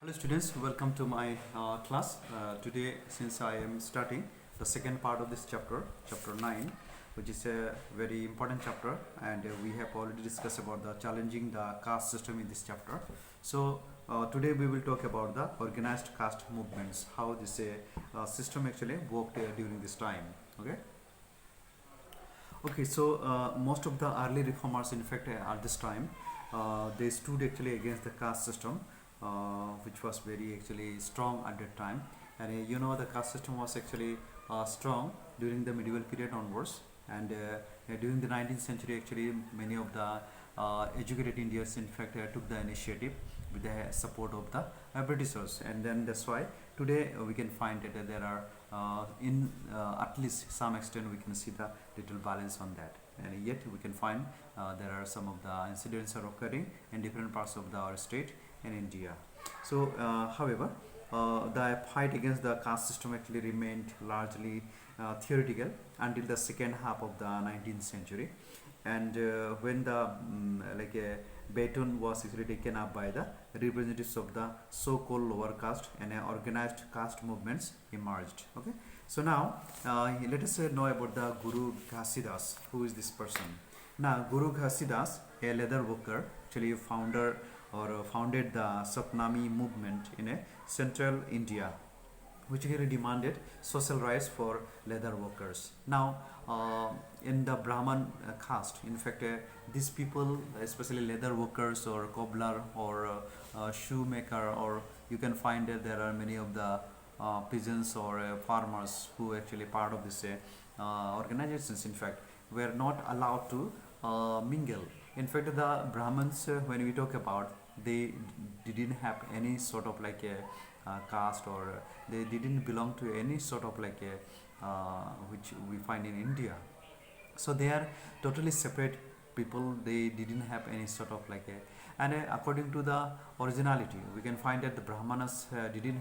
Hello students, welcome to my class. Today, since I am starting the second part of this chapter, chapter 9, which is a very important chapter, and we have already discussed about the challenging the caste system in this chapter. So today we will talk about the organized caste movements, how this system actually worked during this time. Okay, so most of the early reformers, in fact, at this time, they stood actually against the caste system, which was very actually strong at that time. And the caste system was actually strong during the medieval period onwards. And during the 19th century, actually, many of the educated Indians, in fact, took the initiative with the support of the Britishers. And then that's why today we can find that there are, in at least some extent, we can see the little balance on that. And yet we can find there are some of the incidents are occurring in different parts of our state in India. So, however, the fight against the caste system actually remained largely theoretical until the second half of the 19th century, and when the baton was actually taken up by the representatives of the so-called lower caste, and organized caste movements emerged. Okay, so now let us know about the Guru Ghasidas. Who is this person? Now, Guru Ghasidas, a leather worker, actually founder or founded the Satnami movement in central India, which really demanded social rights for leather workers. Now, in the Brahman caste, in fact, these people, especially leather workers or cobbler or shoemaker, or you can find that there are many of the peasants or farmers who actually part of this organizations, in fact, were not allowed to mingle. In fact, the Brahmins, when we talk about, they didn't have any sort of like a caste, or they didn't belong to any sort of like a which we find in India. So they are totally separate people. They didn't have any sort of like a, and according to the originality, we can find that the Brahmanas didn't.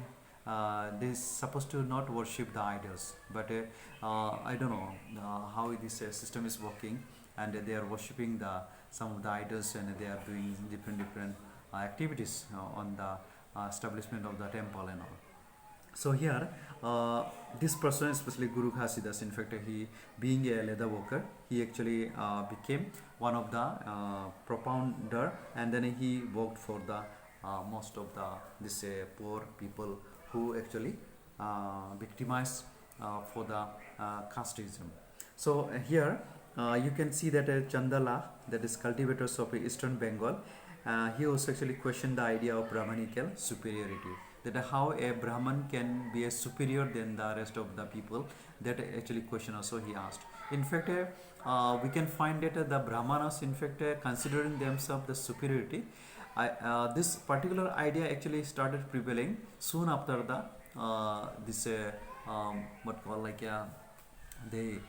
They supposed to not worship the idols, but I don't know how this system is working, and they are worshipping the some of the idols, and they are doing different activities on the establishment of the temple and all. So here, this person, especially Guru Ghasidas, in fact, he being a leather worker, he actually became one of the propounder, and then he worked for the most of the this poor people who actually victimized for the casteism. So here you can see that Chandala, that is cultivators of Eastern Bengal, he also actually questioned the idea of Brahmanical superiority. That how a Brahman can be a superior than the rest of the people. That actually question also he asked. In fact, we can find that the Brahmanas, in fact, considering themselves the superiority, this particular idea actually started prevailing soon after the this what called like they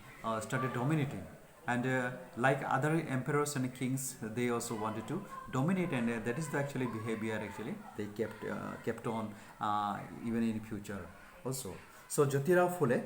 started dominating, and like other emperors and kings, they also wanted to dominate, and that is the actually behavior actually they kept on even in future also. So Jyotirao Phule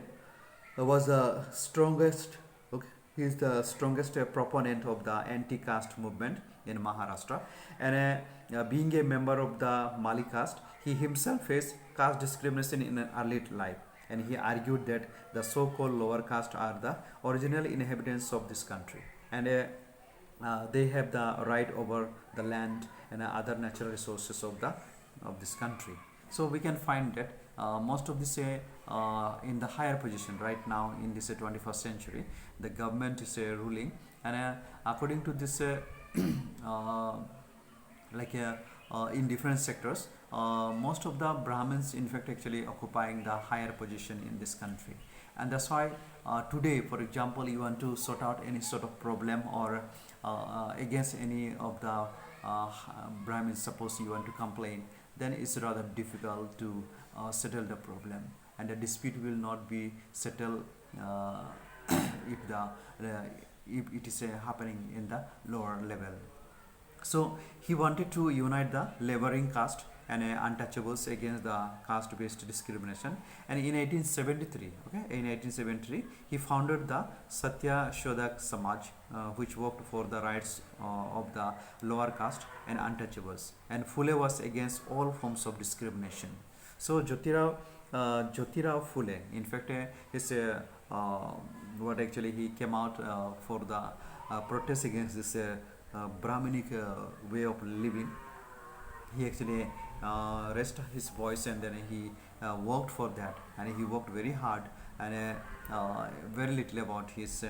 was the strongest. Okay, he is the strongest proponent of the anti-caste movement in Maharashtra, and being a member of the Mali caste, he himself faced caste discrimination in an early life, and he argued that the so-called lower caste are the original inhabitants of this country, and they have the right over the land and other natural resources of this country. So we can find that most of this in the higher position right now in this 21st century, the government is ruling, and according to this like in different sectors, most of the Brahmins, in fact, actually occupying the higher position in this country, and that's why today, for example, you want to sort out any sort of problem, or against any of the Brahmins, suppose you want to complain, then it's rather difficult to settle the problem, and the dispute will not be settled if if it is happening in the lower level. So he wanted to unite the laboring caste and untouchables against the caste-based discrimination. And in 1873, in 1873, he founded the Satya Shodak Samaj, which worked for the rights of the lower caste and untouchables. And Phule was against all forms of discrimination. So Jyotirao Phule, in fact, his what actually he came out for the protest against this Brahminic way of living. He actually raised his voice, and then he worked for that, and he worked very hard, and very little about his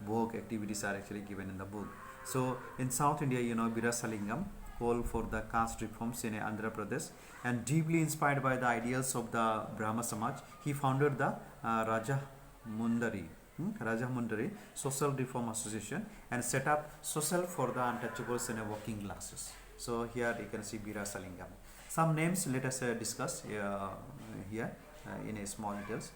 work activities are actually given in the book. So in South India, Virasalingam called for the caste reforms in Andhra Pradesh, and deeply inspired by the ideals of the Brahma Samaj, he founded the Raja Mundari Social Reform Association, and set up social for the untouchables and working classes. So here you can see Virasalingam. Some names let us discuss here in a small details.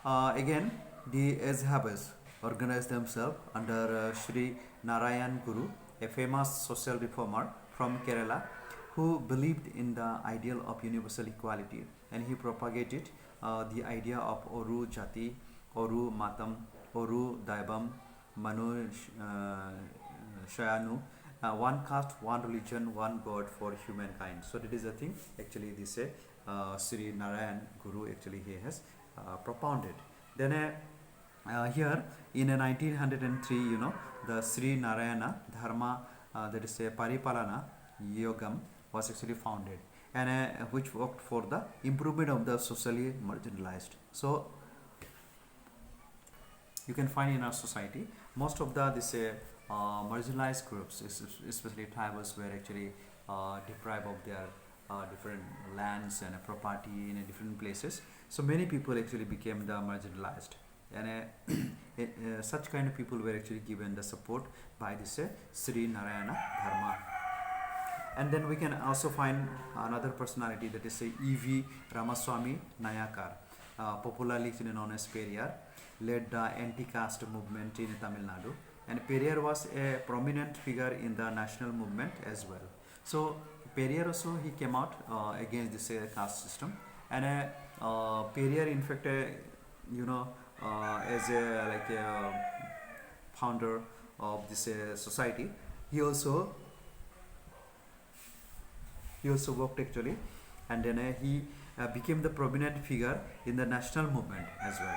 Again, the Ezhabas organized themselves under Sri Narayan Guru, a famous social reformer from Kerala, who believed in the ideal of universal equality, and he propagated the idea of Oru Jati, Oru Matam, Oru Daivam, Manu Shayanu, one caste, one religion, one God for humankind. So that is the thing actually this Sri Narayan Guru actually he has propounded. Then here in 1903, the Sri Narayana Dharma, that is a Paripalana Yogam, was actually founded, and which worked for the improvement of the socially marginalized. So you can find in our society most of the marginalized groups, especially tribals, were actually deprived of their different lands and property in different places. So many people actually became the marginalized, and such kind of people were actually given the support by this Sri Narayana Dharma. And then we can also find another personality, that is E.V. Ramaswamy Nayakar, popularly known as Periyar, led the anti-caste movement in Tamil Nadu, and Periyar was a prominent figure in the national movement as well. So Periyar also he came out against this caste system, and Periyar in fact as a founder of this society, he also worked actually, and then he became the prominent figure in the national movement as well,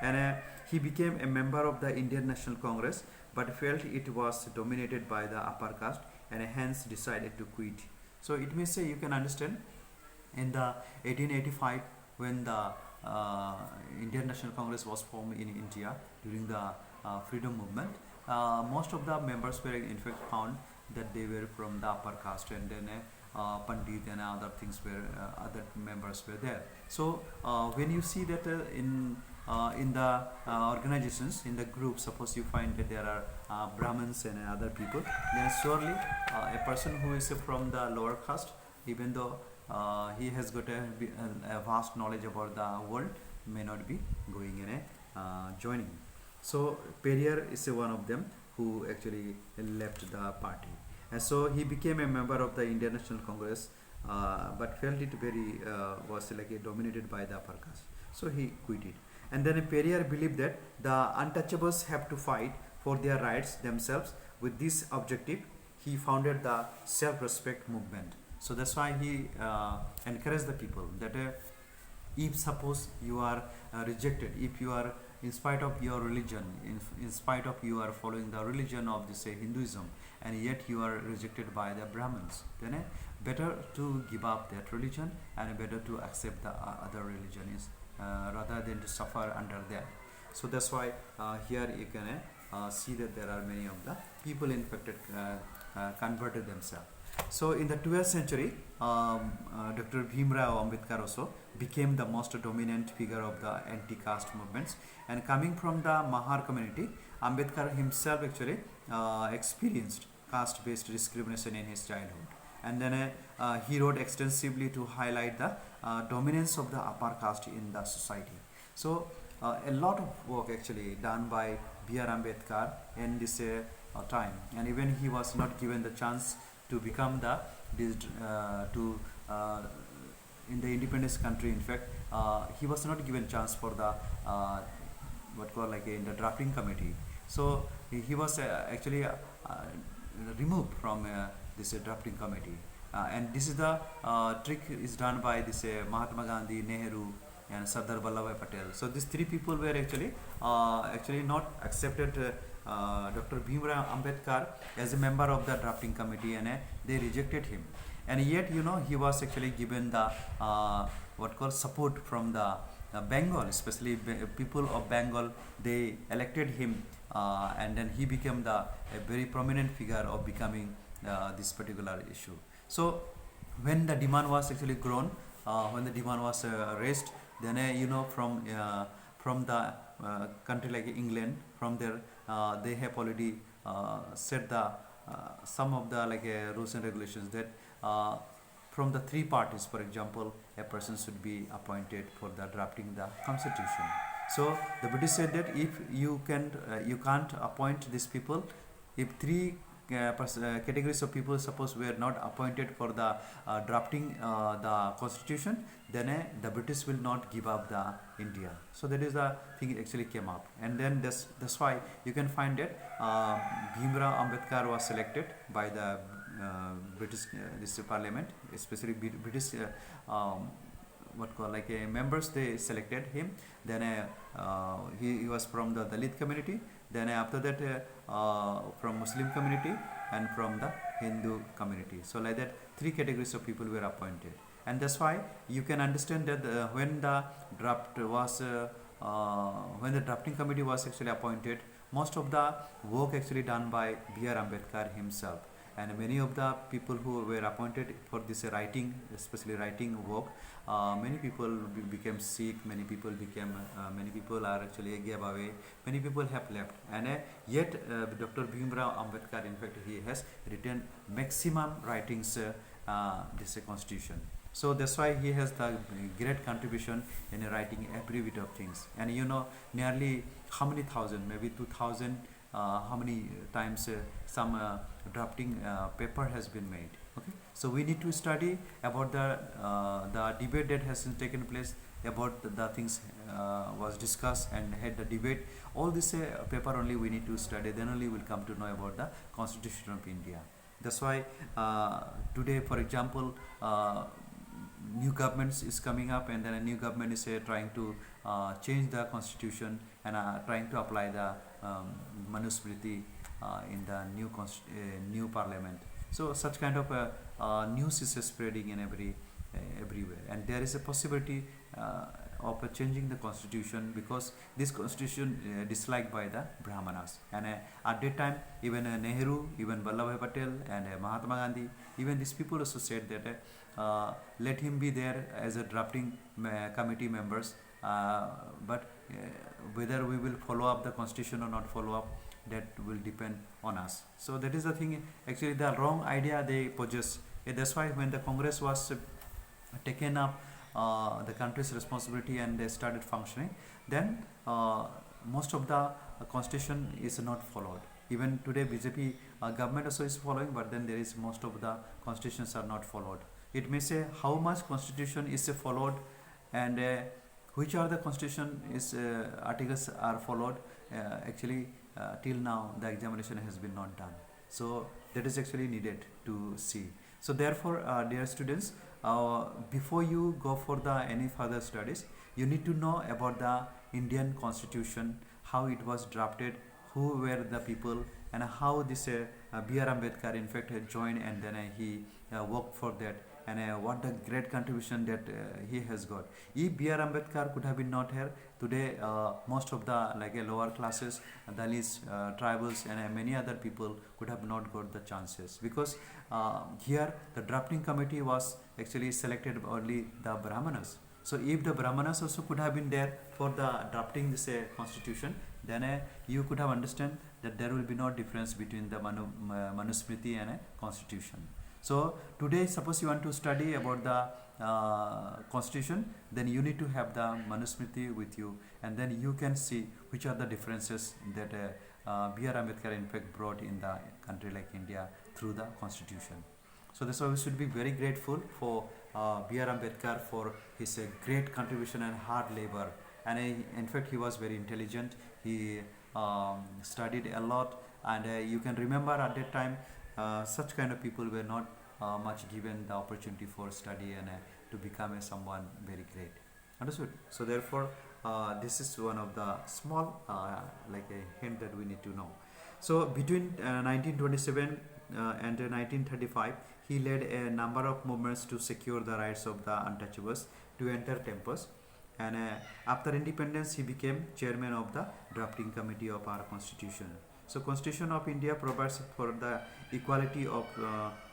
and he became a member of the Indian National Congress, but felt it was dominated by the upper caste, and hence decided to quit. So it means you can understand in the 1885, when the Indian National Congress was formed in India during the freedom movement, most of the members were in fact found that they were from the upper caste, and then Pandit and other things were other members were there. So when you see that in the organizations, in the group, suppose you find that there are Brahmins and other people, then surely a person who is from the lower caste, even though he has got a vast knowledge about the world, may not be going in joining. So Periyar is one of them who actually left the party, and so he became a member of the Indian National Congress, but felt it very was dominated by the upper caste, so he quit it. And then Periyar believed that the untouchables have to fight for their rights themselves. With this objective, he founded the self-respect movement. So that's why he encouraged the people that if suppose you are rejected, if you are in spite of your religion, in spite of you are following the religion of this Hinduism, and yet you are rejected by the Brahmins, then better to give up that religion, and better to accept the other religions rather than to suffer under them. So that's why here you can see that there are many of the people infected converted themselves. So in the 12th century, Dr. Bhimrao Ambedkar also became the most dominant figure of the anti-caste movements, and coming from the Mahar community, Ambedkar himself actually experienced caste-based discrimination in his childhood, and then he wrote extensively to highlight the dominance of the upper caste in the society. So a lot of work actually done by B.R. Ambedkar in this time, and even he was not given the chance to become the to in the independence country. In fact, he was not given chance for the what called like in the drafting committee. So he was actually removed from this drafting committee. And this is the trick is done by this Mahatma Gandhi, Nehru, and Sardar Vallabhbhai Patel. So these three people were actually not accepted Dr. Bhimrao Ambedkar as a member of the drafting committee, and they rejected him. And yet, he was actually given the what called support from the Bengal, especially people of Bengal. They elected him, and then he became a very prominent figure of becoming this particular issue. So when the demand was actually grown, when the demand was raised, then from the country like England, from there they have already set the some of the rules and regulations that from the three parties, for example, a person should be appointed for the drafting the constitution. So the British said that if you can't appoint these people, if three categories of people suppose were not appointed for the drafting the constitution, then the British will not give up the India. So that is the thing actually came up, and then that's why you can find that Bhimrao Ambedkar was selected by the British this parliament, especially British what call members. They selected him. Then he was from the Dalit community. Then after that from Muslim community and from the Hindu community. So like that, three categories of people were appointed, and that's why you can understand that when the drafting committee was actually appointed, most of the work actually done by B.R. Ambedkar himself. And many of the people who were appointed for this writing, especially writing work, many people became sick, many people are actually gave away, many people have left, and yet Dr. Bhimrao Ambedkar, in fact, he has written maximum writings this constitution. So that's why he has the great contribution in writing every bit of things. And nearly how many thousand, maybe 2000, how many times some drafting paper has been made. Okay, so we need to study about the debate that has taken place, about the things was discussed and had the debate. All this paper only we need to study, then only we'll come to know about the Constitution of India. That's why today, for example, new governments is coming up, and then a new government is trying to change the constitution and trying to apply the Manusmriti in the new parliament. So such kind of news is spreading in everywhere, and there is a possibility of changing the constitution, because this constitution disliked by the Brahmanas. And at that time, even Nehru, even Vallabhbhai Patel, and Mahatma Gandhi, even these people also said that let him be there as a drafting committee members, but whether we will follow up the constitution or not follow up, that will depend on us. So that is the thing, actually the wrong idea they possess. That's why when the Congress was taken up the country's responsibility and they started functioning, then most of the constitution is not followed. Even today BJP government also is following, but then there is most of the constitutions are not followed. It may say how much constitution is followed, and which are the constitution is articles are followed. Actually till now the examination has been not done, so that is actually needed to see. So therefore dear students, before you go for the any further studies, you need to know about the Indian Constitution, how it was drafted, who were the people, and how this B.R. Ambedkar in fact joined, and then he worked for that, and what the great contribution that he has got. If B.R. Ambedkar could have been not here today, most of the lower classes, Dalits, tribals, and many other people could have not got the chances, because here the drafting committee was actually selected only the Brahmanas. So if the Brahmanas also could have been there for the drafting this constitution, then you could have understand that there will be no difference between the Manusmriti and a constitution. So today, suppose you want to study about the constitution, then you need to have the Manusmriti with you, and then you can see which are the differences that B.R. Ambedkar in fact brought in the country like India through the constitution. So that's why we should be very grateful for B.R. Ambedkar for his great contribution and hard labor. And in fact, he was very intelligent. He studied a lot, and you can remember at that time, such kind of people were not much given the opportunity for study and to become someone very great. Understood? So therefore, this is one of the small like a hint that we need to know. So between 1927 and 1935, he led a number of movements to secure the rights of the untouchables to enter temples. And after independence, he became chairman of the drafting committee of our constitution. So Constitution of India provides for the equality of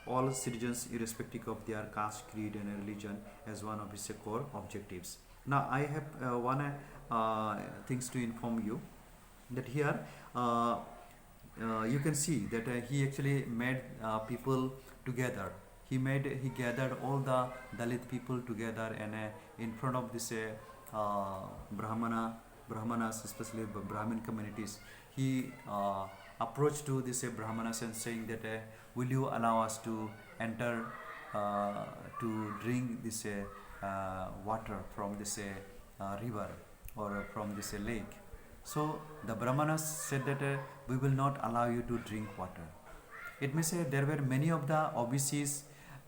all citizens irrespective of their caste, creed and religion as one of its core objectives. Now I have one things to inform you that here you can see that he actually made people together. He gathered all the Dalit people together, and in front of this Brahmanas, especially Brahmin communities, he approached to this Brahmanas and saying that will you allow us to enter to drink this water from this river or from this lake. So the Brahmanas said that we will not allow you to drink water. It may say there were many of the OBCs,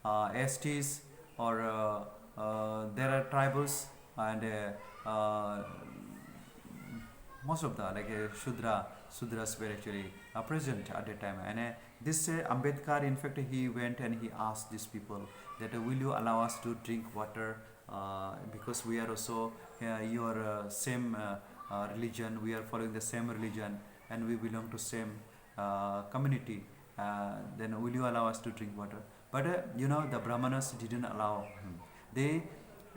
STs, or there are tribals, and most of the like Shudras were actually present at that time. And this Ambedkar, in fact, he went and he asked these people that will you allow us to drink water because we are also your same religion, we are following the same religion, and we belong to same community. Then will you allow us to drink water? But the Brahmanas didn't allow him.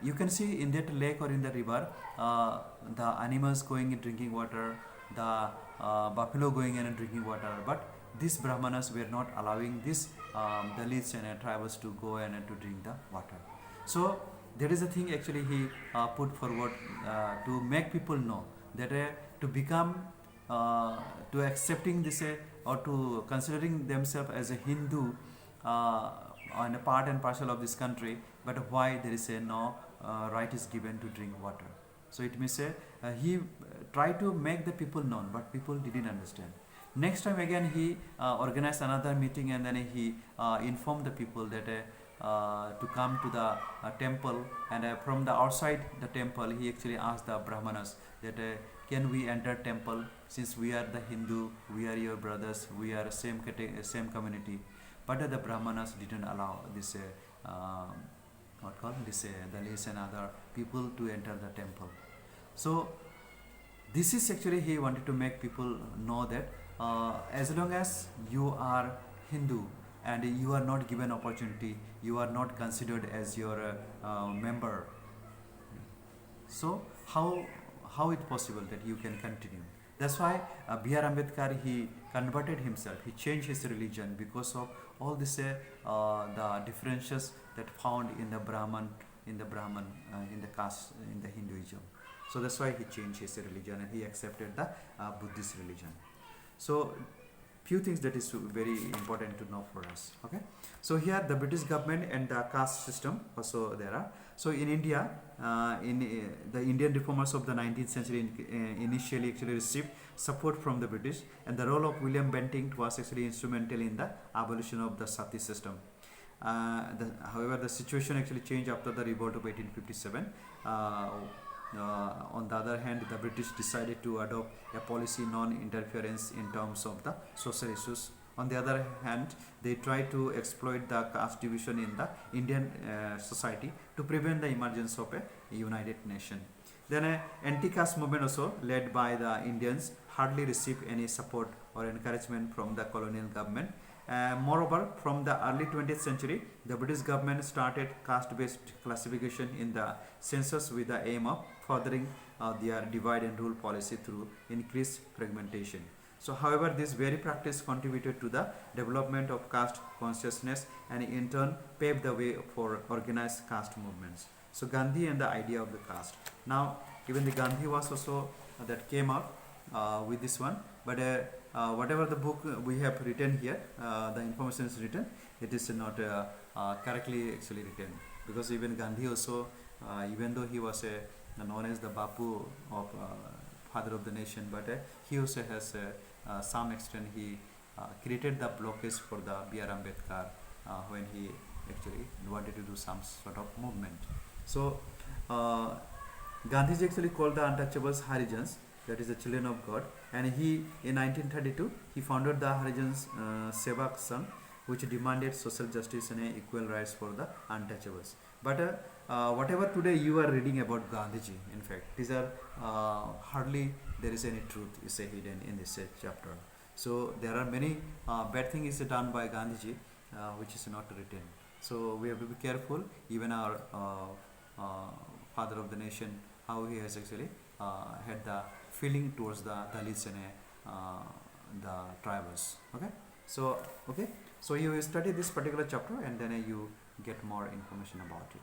You can see in that lake or in the river, the animals going and drinking water, the buffalo going in and drinking water. But these Brahmanas were not allowing these Dalits and tribals to go and to drink the water. So that is the thing actually he put forward to make people know that to become to accepting this or to considering themselves as a Hindu and a part and parcel of this country, but why there is a no right is given to drink water. So it means he tried to make the people known, but people didn't understand. Next time again he organized another meeting, and then he informed the people that to come to the temple, and from the outside the temple he actually asked the Brahmanas that can we enter temple, since we are the Hindu, we are your brothers, we are same community. But the Brahmanas didn't allow this Dalits and other people to enter the temple. So this is actually he wanted to make people know that as long as you are Hindu and you are not given opportunity, you are not considered as your member. So how it possible that you can continue? That's why B.R. Ambedkar, he converted himself, he changed his religion because of all this the differences that found in the Brahman, in the caste, in the Hinduism. So that's why he changed his religion and he accepted the Buddhist religion. So few things that is very important to know for us. Okay, so here the British government and the caste system also there are. So in India, the Indian reformers of the 19th century initially actually received support from the British, and the role of William Bentinck was actually instrumental in the abolition of the Sati system. However, the situation actually changed after the revolt of 1857. On the other hand, the British decided to adopt a policy non-interference in terms of the social issues. On the other hand, they tried to exploit the caste division in the Indian society to prevent the emergence of a united nation. Then an anti-caste movement also led by the Indians hardly received any support or encouragement from the colonial government. Moreover, from the early 20th century, the British government started caste-based classification in the census with the aim of furthering their divide and rule policy through increased fragmentation. So, however, this very practice contributed to the development of caste consciousness and in turn paved the way for organized caste movements. So, Gandhi and the idea of the caste. Now, even the Gandhi was also that came up with this one, but whatever the book we have written here, the information is written, it is not correctly actually written, because even Gandhi also, even though he was known as the Bapu of father of the nation, but he also has some extent he created the blockage for the B.R. Ambedkar when he actually wanted to do some sort of movement. So uh, Gandhiji actually called the untouchables Harijans, that is the children of God, and he in 1932 he founded the Harijans Sevak Sangh, which demanded social justice and equal rights for the untouchables. But whatever today you are reading about Gandhiji, in fact, these are hardly there is any truth is hidden in this chapter. So there are many bad things done by Gandhiji, which is not written. So we have to be careful. Even our father of the nation, how he has actually had the feeling towards the Dalits and the tribals. Okay, so okay, so you study this particular chapter and then you get more information about it.